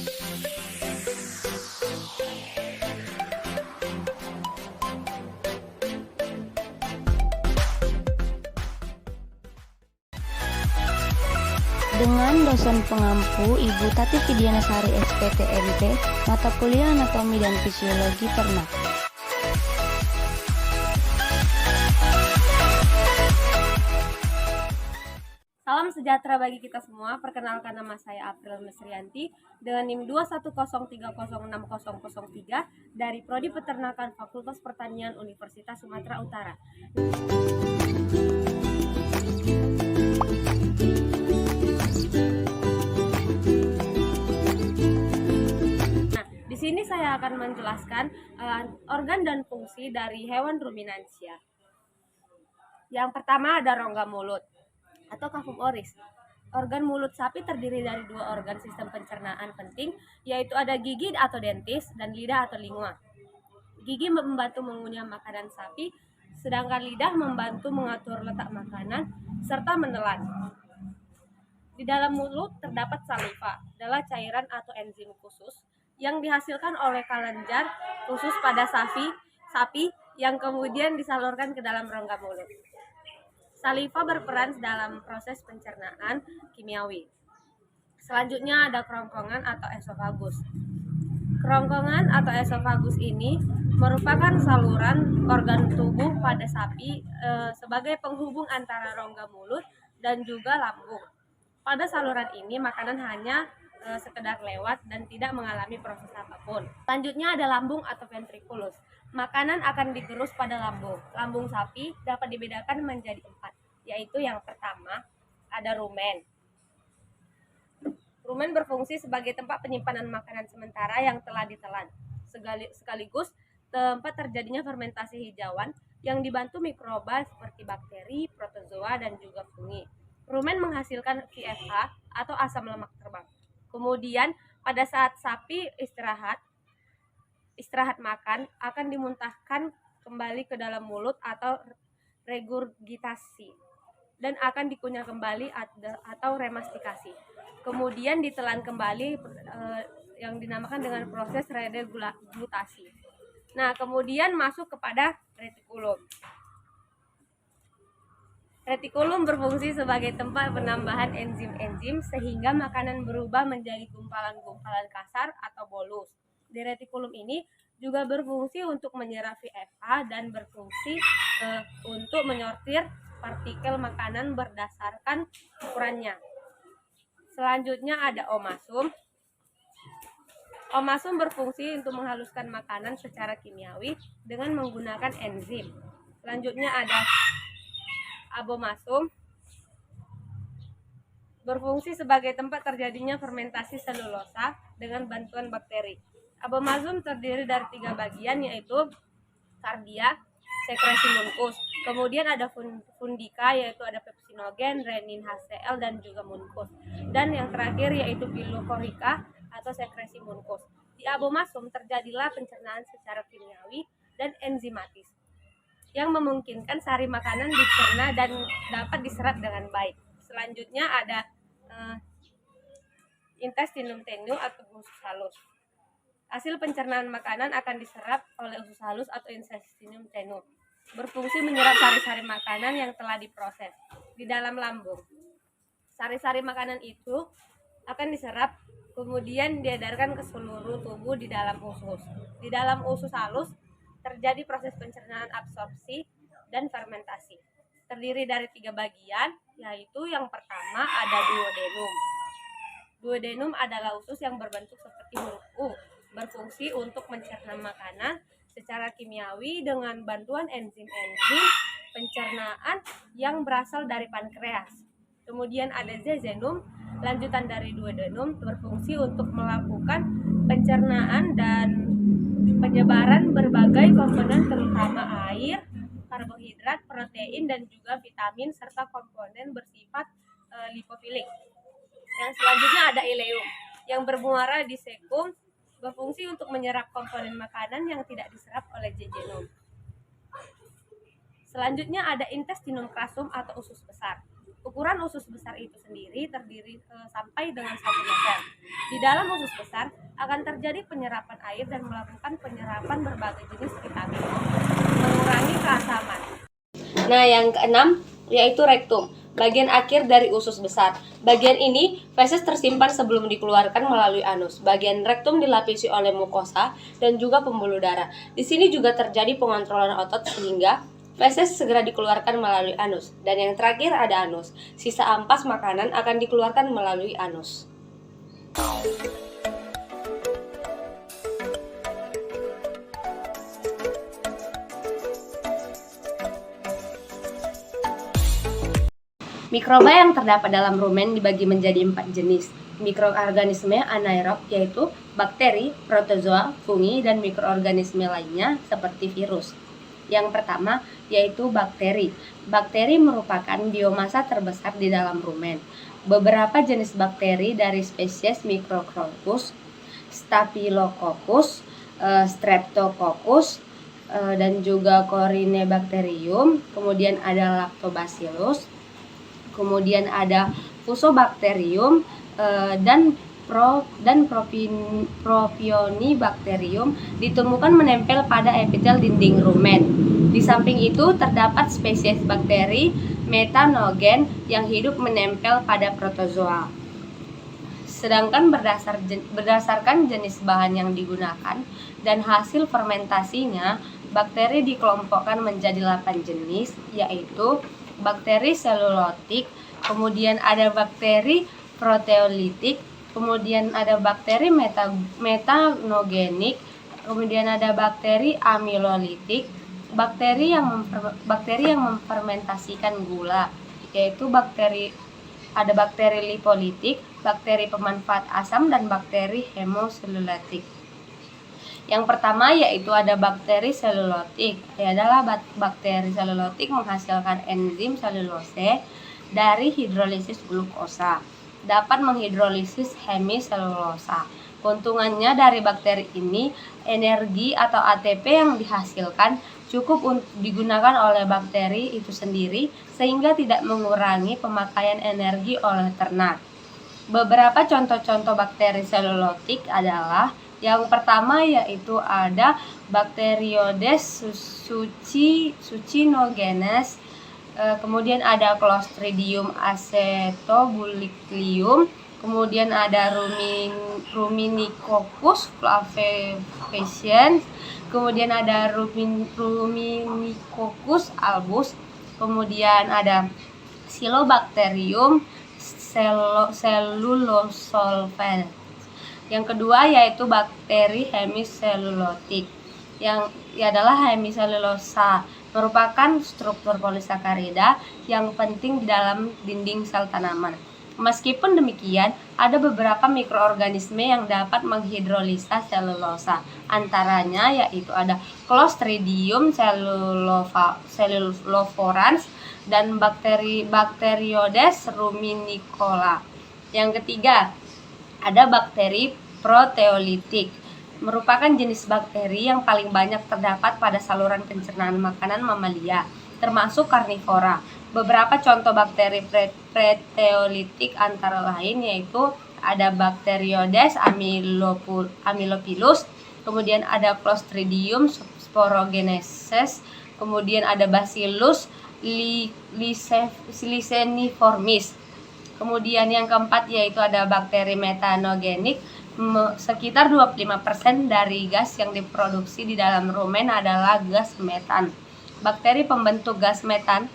Dengan dosen pengampu Ibu Tati Fidianasari SPTMT, mata kuliah Anatomi dan Fisiologi Ternak. Salam sejahtera bagi kita semua. Perkenalkan, nama saya April Mesrianti dengan NIM 210306003 dari Prodi Peternakan Fakultas Pertanian Universitas Sumatera Utara. Di sini saya akan menjelaskan organ dan fungsi dari hewan ruminansia. Yang pertama ada rongga mulut atau kafum oris. Organ mulut sapi terdiri dari dua organ sistem pencernaan penting, yaitu ada gigi atau dentis dan lidah atau lingua. Gigi membantu mengunyah makanan sapi, sedangkan lidah membantu mengatur letak makanan serta menelan. Di dalam mulut terdapat saliva, adalah cairan atau enzim khusus yang dihasilkan oleh kelenjar khusus pada sapi yang kemudian disalurkan ke dalam rongga mulut. Saliva berperan dalam proses pencernaan kimiawi. Selanjutnya ada kerongkongan atau esofagus. Kerongkongan atau esofagus ini merupakan saluran organ tubuh pada sapi sebagai penghubung antara rongga mulut dan juga lambung. Pada saluran ini makanan hanya sekedar lewat dan tidak mengalami proses apapun. Selanjutnya ada lambung atau ventriculus. Makanan akan digerus pada lambung. Lambung sapi dapat dibedakan menjadi 4, yaitu yang pertama ada rumen. Rumen berfungsi sebagai tempat penyimpanan makanan sementara yang telah ditelan, sekaligus tempat terjadinya fermentasi hijauan yang dibantu mikroba seperti bakteri, protozoa, dan juga fungi. Rumen menghasilkan VFH atau asam lemak terbang. Kemudian pada saat sapi istirahat makan akan dimuntahkan kembali ke dalam mulut atau regurgitasi dan akan dikunyah kembali atau remastikasi. Kemudian ditelan kembali yang dinamakan dengan proses redeglutatasi. Nah, kemudian masuk kepada retikulum. Retikulum berfungsi sebagai tempat penambahan enzim-enzim sehingga makanan berubah menjadi gumpalan-gumpalan kasar atau bolus. Di retikulum ini juga berfungsi untuk menyerap VFH dan berfungsi untuk menyortir partikel makanan berdasarkan ukurannya. Selanjutnya ada omasum. Omasum berfungsi untuk menghaluskan makanan secara kimiawi dengan menggunakan enzim. Selanjutnya ada abomasum, berfungsi sebagai tempat terjadinya fermentasi selulosa dengan bantuan bakteri. Abomasum terdiri dari 3 bagian, yaitu kardia, sekresi munkus. Kemudian ada fundika, yaitu ada pepsinogen, renin HCl, dan juga munkus. Dan yang terakhir yaitu pilokorika atau sekresi munkus. Di abomasum terjadilah pencernaan secara kimiawi dan enzimatis yang memungkinkan sari makanan dicerna dan dapat diserap dengan baik. Selanjutnya ada intestinum tenue atau usus halus. Hasil pencernaan makanan akan diserap oleh usus halus atau intestinum tenue. Berfungsi menyerap sari-sari makanan yang telah diproses di dalam lambung. Sari-sari makanan itu akan diserap kemudian diedarkan ke seluruh tubuh di dalam usus. Di dalam usus halus terjadi proses pencernaan absorpsi dan fermentasi. Terdiri dari 3 bagian, yaitu yang pertama ada duodenum. Duodenum adalah usus yang berbentuk seperti huruf U, berfungsi untuk mencerna makanan secara kimiawi dengan bantuan enzim-enzim pencernaan yang berasal dari pankreas. Kemudian ada zezdenum, lanjutan dari duodenum, berfungsi untuk melakukan pencernaan dan penyebaran berbagai komponen terutama air, karbohidrat, protein, dan juga vitamin serta komponen bersifat lipofilik. Yang selanjutnya ada ileum yang bermuara di sekum, berfungsi untuk menyerap komponen makanan yang tidak diserap oleh jejunum. Selanjutnya ada intestinum crassum atau usus besar. Ukuran usus besar itu sendiri terdiri sampai dengan 1 meter. Di dalam usus besar akan terjadi penyerapan air dan melakukan penyerapan berbagai jenis vitamin, mengurangi keasaman. Nah, yang keenam yaitu rektum, bagian akhir dari usus besar. Bagian ini feses tersimpan sebelum dikeluarkan melalui anus. Bagian rektum dilapisi oleh mukosa dan juga pembuluh darah. Di sini juga terjadi pengontrolan otot sehingga feses segera dikeluarkan melalui anus. Dan yang terakhir ada anus. Sisa ampas makanan akan dikeluarkan melalui anus. Mikroba yang terdapat dalam rumen dibagi menjadi 4 jenis. Mikroorganisme anaerob yaitu bakteri, protozoa, fungi, dan mikroorganisme lainnya seperti virus. Yang pertama yaitu bakteri. Bakteri merupakan biomasa terbesar di dalam rumen. Beberapa jenis bakteri dari spesies Micrococcus, Staphylococcus, Streptococcus, dan juga Corynebacterium. Kemudian ada Lactobacillus, kemudian ada Fusobacterium dan Propionibacterium ditemukan menempel pada epitel dinding rumen. Di samping itu terdapat spesies bakteri metanogen yang hidup menempel pada protozoa. Sedangkan berdasarkan jenis bahan yang digunakan dan hasil fermentasinya, bakteri dikelompokkan menjadi 8 jenis, yaitu bakteri selulotik, kemudian ada bakteri proteolitik, kemudian ada bakteri metanogenik, kemudian ada bakteri amilolitik, bakteri yang memfermentasikan gula, yaitu ada bakteri lipolitik, bakteri pemanfaat asam, dan bakteri hemoselulotik. Yang pertama yaitu ada bakteri selulotik. Adalah bakteri selulotik menghasilkan enzim selulose dari hidrolisis glukosa. Dapat menghidrolisis hemiselulosa. Keuntungannya dari bakteri ini, energi atau ATP yang dihasilkan cukup digunakan oleh bakteri itu sendiri sehingga tidak mengurangi pemakaian energi oleh ternak. Beberapa contoh-contoh bakteri selulotik adalah yang pertama yaitu ada Bacteroides succinogenes, kemudian ada Clostridium acetobutylicum, kemudian ada Ruminicoccus flavescens, kemudian ada Ruminicoccus albus, kemudian ada Silobacterium cellulosolvens. Yang kedua yaitu bakteri hemiselulotik, yang adalah hemiselulosa, merupakan struktur polisakarida yang penting di dalam dinding sel tanaman. Meskipun demikian, ada beberapa mikroorganisme yang dapat menghidrolisa selulosa. Antaranya yaitu ada Clostridium celluloforans dan Bacteroides ruminicola. Yang ketiga, ada bakteri proteolitik, merupakan jenis bakteri yang paling banyak terdapat pada saluran pencernaan makanan mamalia, termasuk karnivora. Beberapa contoh bakteri proteolitik antara lain yaitu ada Bacteroides amylopilus, kemudian ada Clostridium sporogenesis, kemudian ada Bacillus lyseniformis. Kemudian yang keempat yaitu ada bakteri metanogenik. Sekitar 25% dari gas yang diproduksi di dalam rumen adalah gas metan. Bakteri pembentuk gas metan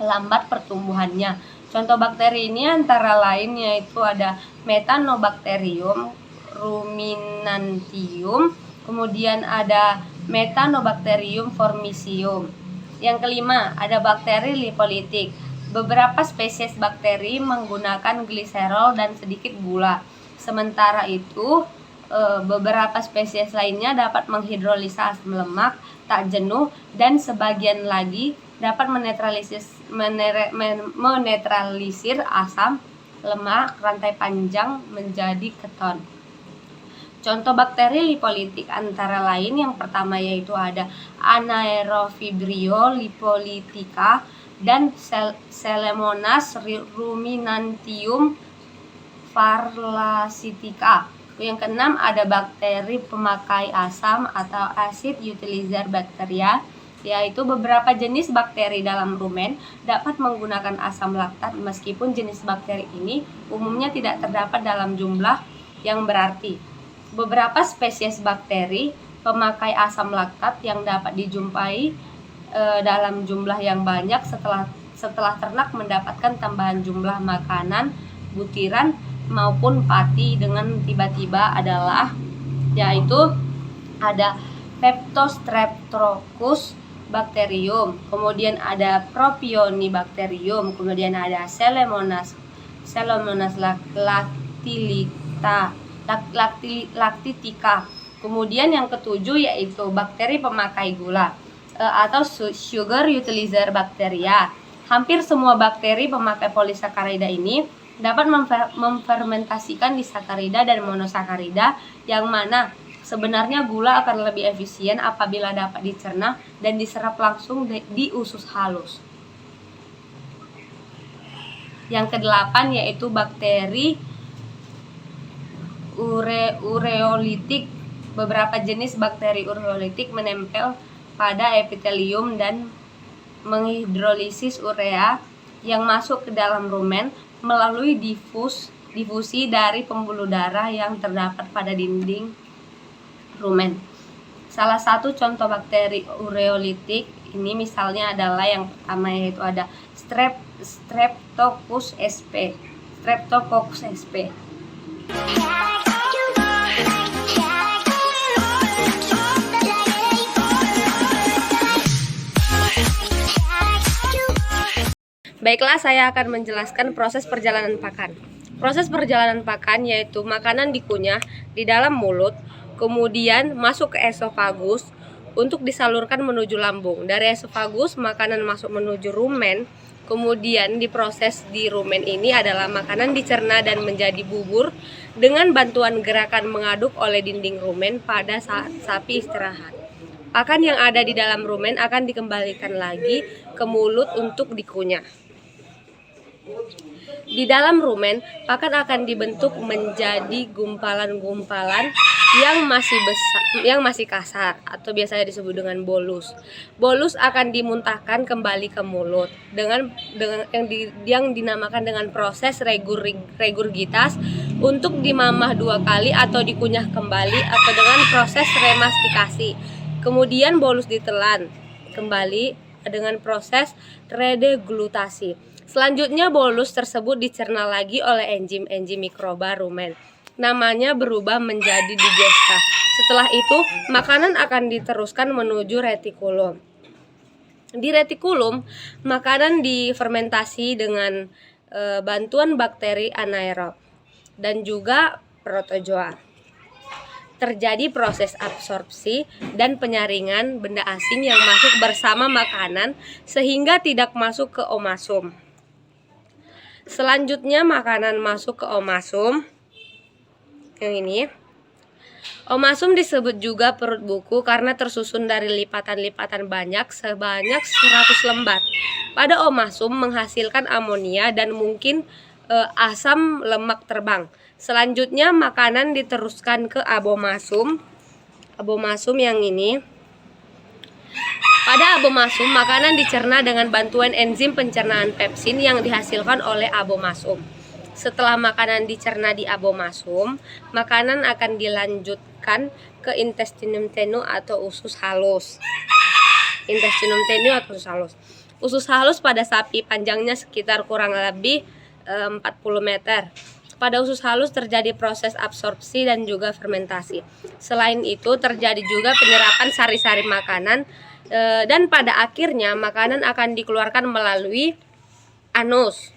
lambat pertumbuhannya. Contoh bakteri ini antara lain yaitu ada Methanobacterium ruminantium, kemudian ada Methanobacterium formicium. Yang kelima, ada bakteri lipolitik. Beberapa spesies bakteri menggunakan gliserol dan sedikit gula. Sementara itu, beberapa spesies lainnya dapat menghidrolisa asam lemak, tak jenuh, dan sebagian lagi dapat menetralisir asam lemak rantai panjang menjadi keton. Contoh bakteri lipolitik antara lain yang pertama yaitu ada Anaerobio lipolitica, dan Selemonas ruminantium parasitica. Yang keenam ada bakteri pemakai asam atau acid utilizer bacteria, yaitu beberapa jenis bakteri dalam rumen dapat menggunakan asam laktat meskipun jenis bakteri ini umumnya tidak terdapat dalam jumlah yang berarti. Beberapa spesies bakteri pemakai asam laktat yang dapat dijumpai dalam jumlah yang banyak setelah ternak mendapatkan tambahan jumlah makanan butiran maupun pati dengan tiba-tiba adalah yaitu ada Peptostreptococcus bacterium, kemudian ada Propionibacterium, kemudian ada Selemonas lactitica. Kemudian yang ketujuh yaitu bakteri pemakai gula atau sugar utilizer bacteria. Hampir semua bakteri pemakai polisakarida ini dapat memfermentasikan disakarida dan monosakarida, yang mana sebenarnya gula akan lebih efisien apabila dapat dicerna dan diserap langsung di usus halus. Yang kedelapan yaitu bakteri ureolitik. Beberapa jenis bakteri ureolitik menempel pada epitelium dan menghidrolisis urea yang masuk ke dalam rumen melalui difusi dari pembuluh darah yang terdapat pada dinding rumen. Salah satu contoh bakteri ureolitik ini misalnya adalah yang pertama yaitu ada Streptococcus sp. Baiklah, saya akan menjelaskan proses perjalanan pakan. Proses perjalanan pakan yaitu makanan dikunyah di dalam mulut, kemudian masuk ke esofagus untuk disalurkan menuju lambung. Dari esofagus, makanan masuk menuju rumen, kemudian diproses di rumen ini adalah makanan dicerna dan menjadi bubur dengan bantuan gerakan mengaduk oleh dinding rumen pada saat sapi istirahat. Pakan yang ada di dalam rumen akan dikembalikan lagi ke mulut untuk dikunyah. Di dalam rumen, pakan akan dibentuk menjadi gumpalan-gumpalan yang masih kasar atau biasanya disebut dengan bolus. Bolus akan dimuntahkan kembali ke mulut dengan yang dinamakan dengan proses regurgitas untuk dimamah 2 kali atau dikunyah kembali atau dengan proses remastikasi. Kemudian bolus ditelan kembali dengan proses redeglutasi. Selanjutnya bolus tersebut dicerna lagi oleh enzim-enzim mikroba rumen. Namanya berubah menjadi digesta. Setelah itu, makanan akan diteruskan menuju retikulum. Di retikulum, makanan difermentasi dengan bantuan bakteri anaerob dan juga protozoa. Terjadi proses absorpsi dan penyaringan benda asing yang masuk bersama makanan sehingga tidak masuk ke omasum. Selanjutnya makanan masuk ke omasum. Yang ini. Omasum disebut juga perut buku karena tersusun dari lipatan-lipatan banyak sebanyak 100 lembar. Pada omasum menghasilkan amonia dan mungkin asam lemak terbang. Selanjutnya makanan diteruskan ke abomasum. Abomasum yang ini. Pada abomasum, makanan dicerna dengan bantuan enzim pencernaan pepsin yang dihasilkan oleh abomasum. Setelah makanan dicerna di abomasum, makanan akan dilanjutkan ke intestinum tenue atau usus halus. Intestinum tenue atau usus halus. Usus halus pada sapi panjangnya sekitar kurang lebih 40 meter. Pada usus halus terjadi proses absorpsi dan juga fermentasi. Selain itu terjadi juga penyerapan sari-sari makanan dan pada akhirnya makanan akan dikeluarkan melalui anus.